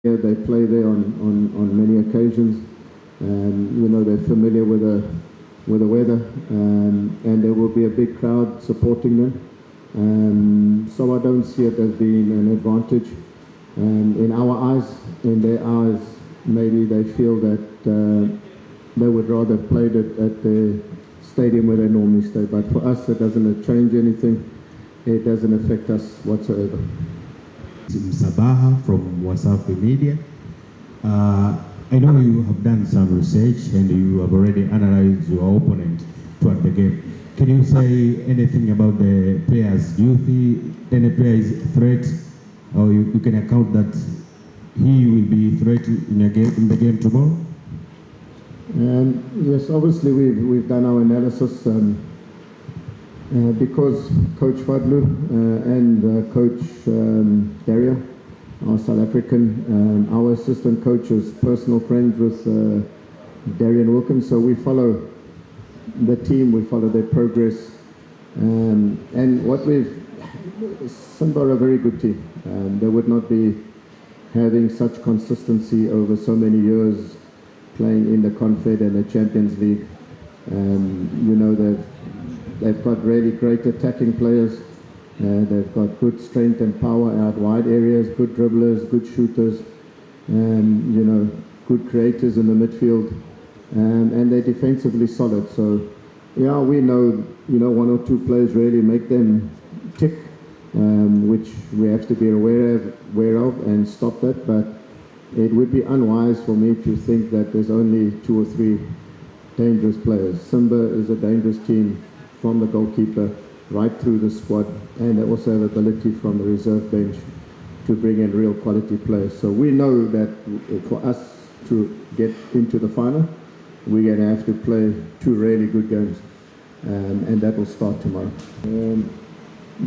Yeah, they play there on many occasions. They're familiar with the weather, and there will be a big crowd supporting them. So I don't see it as being an advantage. In our eyes, in their eyes, maybe they feel that they would rather have played it at the stadium where they normally stay. But for us, it doesn't change anything. It doesn't affect us whatsoever. Sabaha from Wasafi Media. I know you have done some research and you have already analyzed your opponent toward the game. Can you say anything about the players? Do you think any player is a threat, or you can account that he will be a threat in the game tomorrow? Yes, obviously we've done our analysis because Coach Fadlu and Coach Dario are South African. Our assistant coach is personal friends with Darian Wilkins, so we follow the team, we follow their progress, and Simba are a very good team. They would not be having such consistency over so many years playing in the Confed and the Champions League. They've got really great attacking players. They've got good strength and power out wide areas, good dribblers, good shooters, good creators in the midfield, and they're defensively solid. So, yeah, we know, one or two players really make them tick, which we have to be aware of and stop that. But it would be unwise for me to think that there's only 2 or 3 dangerous players. Simba is a dangerous team from the goalkeeper right through the squad, and they also have ability from the reserve bench to bring in real quality players. So we know that for us to get into the final, we're going to have to play 2 really good games, and that will start tomorrow.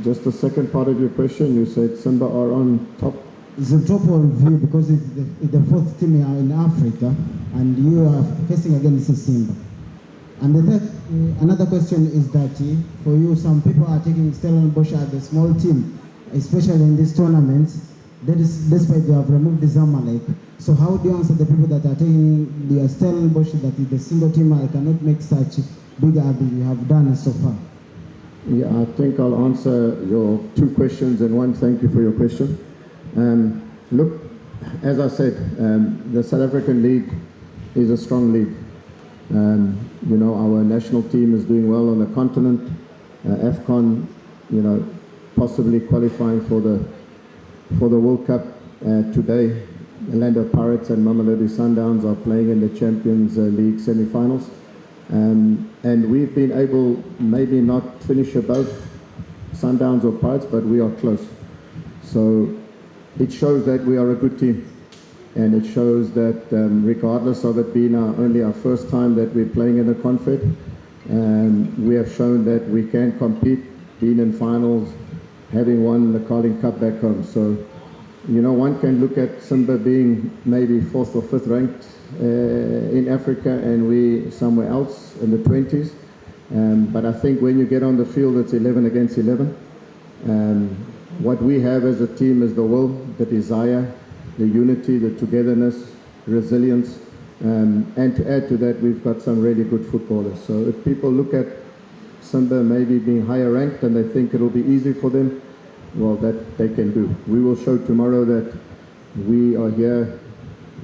Just the second part of your question, you said Simba are on top. It's a top of view because it's the 4th team in Africa, and you are facing against Simba. And another question is that for you, some people are taking Stellenbosch as a small team, especially in these tournaments, despite they have removed the Zamalek. So how do you answer the people that are taking the Stellenbosch that is the single team I cannot make such big as you have done so far? Yeah, I think I'll answer your 2 questions in one. Thank you for your question. Look, as I said, the South African League is a strong league. Our national team is doing well on the continent. AFCON, possibly qualifying for the World Cup today. Orlando Pirates and Mamelodi Sundowns are playing in the Champions League semi-finals. And we've been able, maybe not finish above Sundowns or Pirates, but we are close. So it shows that we are a good team. And it shows that regardless of it being only our first time that we're playing in the Confed, we have shown that we can compete, being in finals, having won the Carling Cup back home. So, one can look at Simba being maybe 4th or 5th ranked in Africa, and we somewhere else in the 20s. But I think when you get on the field, it's 11 against 11. What we have as a team is the will, the desire, the unity, the togetherness, resilience, and to add to that, we've got some really good footballers. So if people look at Simba maybe being higher ranked and they think it'll be easy for them, well, that they can do. We will show tomorrow that we are here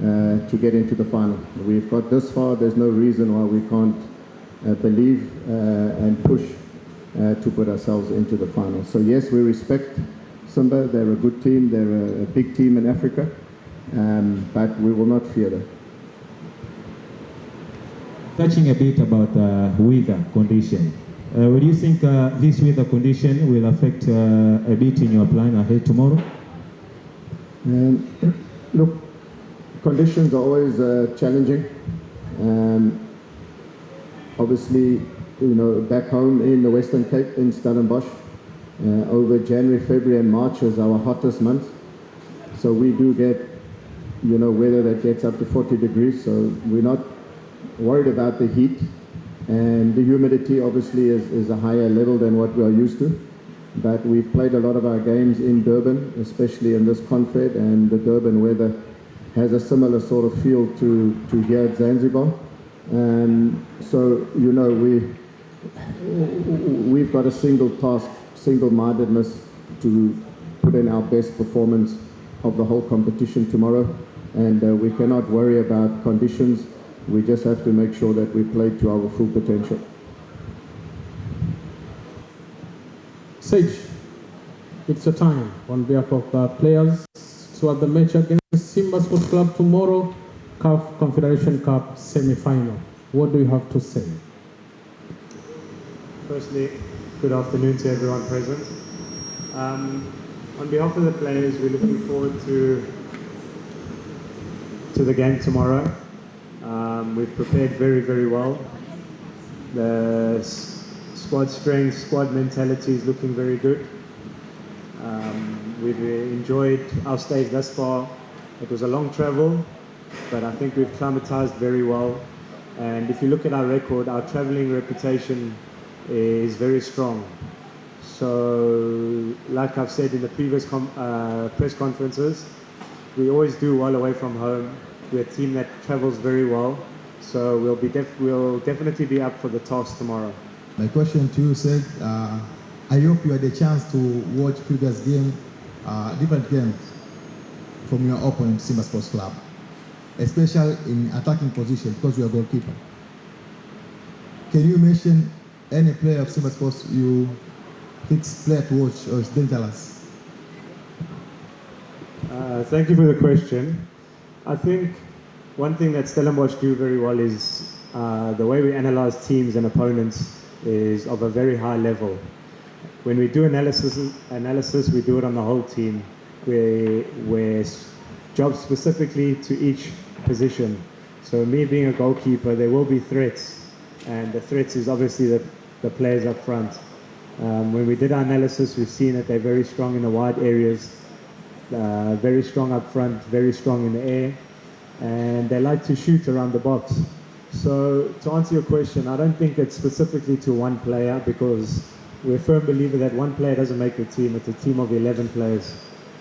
to get into the final. We've got this far, there's no reason why we can't believe and push to put ourselves into the final. So yes, we respect Simba, they're a good team, they're a big team in Africa, but we will not fear them. Touching a bit about weather condition, what do you think this weather condition will affect a bit in your plan ahead tomorrow? Look, conditions are always challenging. Obviously, back home in the Western Cape, in Stellenbosch, over January, February and March is our hottest month. So we do get, weather that gets up to 40 degrees. So we're not worried about the heat. And the humidity obviously is a higher level than what we are used to. But we've played a lot of our games in Durban, especially in this Confed, and the Durban weather has a similar sort of feel to here at Zanzibar. So, you know, we've got a single task, single-mindedness to put in our best performance of the whole competition tomorrow. And we cannot worry about conditions. We just have to make sure that we play to our full potential. Sage, it's your time on behalf of the players toward the match against Simba Sports Club tomorrow, CAF Confederation Cup semi-final. What do you have to say? Firstly, good afternoon to everyone present. On behalf of the players, we're looking forward to the game tomorrow. We've prepared very, very well. The squad strength, squad mentality is looking very good. We've enjoyed our stage thus far. It was a long travel, but I think we've climatized very well. And if you look at our record, our traveling reputation is very strong. So, like I've said in the previous press conferences, we always do well away from home. We're a team that travels very well. So we'll definitely be up for the task tomorrow. My question to you said, I hope you had a chance to watch previous game, different games from your opponent, Simba Sports Club, especially in attacking position because you are goalkeeper. Can you mention any player of Simba Sports you think is player to watch or is dangerous? Thank you for the question. I think one thing that Stellenbosch do very well is the way we analyze teams and opponents is of a very high level. When we do analysis, we do it on the whole team. We're jobs specifically to each position. So me being a goalkeeper, there will be threats, and the threats is obviously the players up front. When we did our analysis, we've seen that they're very strong in the wide areas, very strong up front, very strong in the air, and they like to shoot around the box. So to answer your question, I don't think it's specifically to one player because we're a firm believer that one player doesn't make a team, it's a team of 11 players.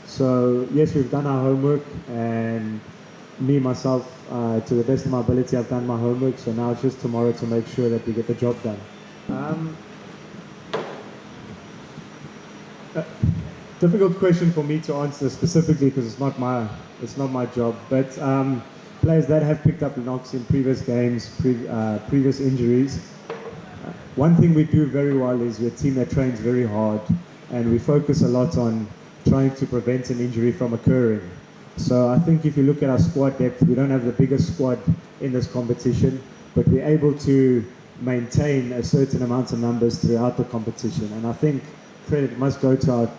So yes, we've done our homework, and me, myself, to the best of my ability, I've done my homework, so now it's just tomorrow to make sure that we get the job done. Difficult question for me to answer specifically because it's not my job, but players that have picked up knocks in previous games, previous injuries. One thing we do very well is we're a team that trains very hard, and we focus a lot on trying to prevent an injury from occurring. So I think if you look at our squad depth, we don't have the biggest squad in this competition, but we're able to maintain a certain amount of numbers throughout the competition. And I think credit must go to our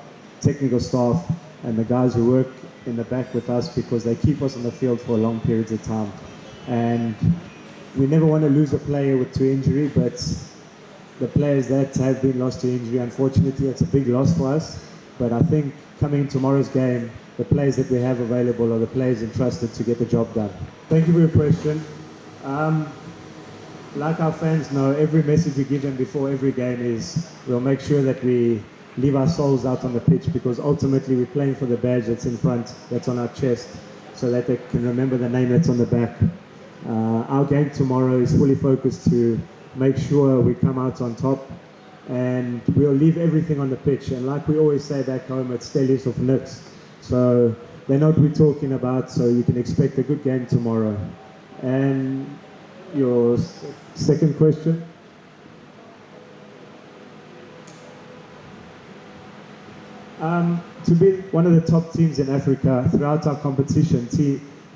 technical staff and the guys who work in the back with us because they keep us on the field for long periods of time. And we never want to lose a player to injury, but the players that have been lost to injury, unfortunately, it's a big loss for us. But I think coming in tomorrow's game, the players that we have available are the players entrusted to get the job done. Thank you for your question. Like our fans know, every message we give them before every game is we'll make sure that we leave our souls out on the pitch because ultimately we're playing for the badge that's in front, that's on our chest, so that they can remember the name that's on the back. Our game tomorrow is fully focused to make sure we come out on top, and we'll leave everything on the pitch. And like we always say back home, it's Stellies of niks. So they know what we're talking about, so you can expect a good game tomorrow. And your second question? To be one of the top teams in Africa throughout our competition,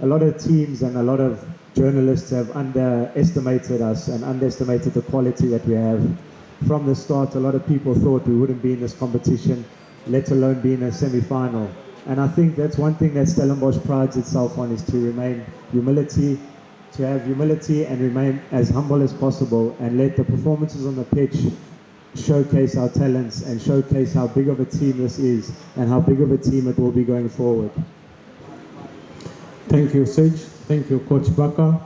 a lot of teams and a lot of journalists have underestimated us and underestimated the quality that we have. From the start, a lot of people thought we wouldn't be in this competition, let alone be in a semi-final. And I think that's one thing that Stellenbosch prides itself on, is to have humility and remain as humble as possible and let the performances on the pitch showcase our talents and showcase how big of a team this is and how big of a team it will be going forward. Thank you, Sage. Thank you, Coach Baka.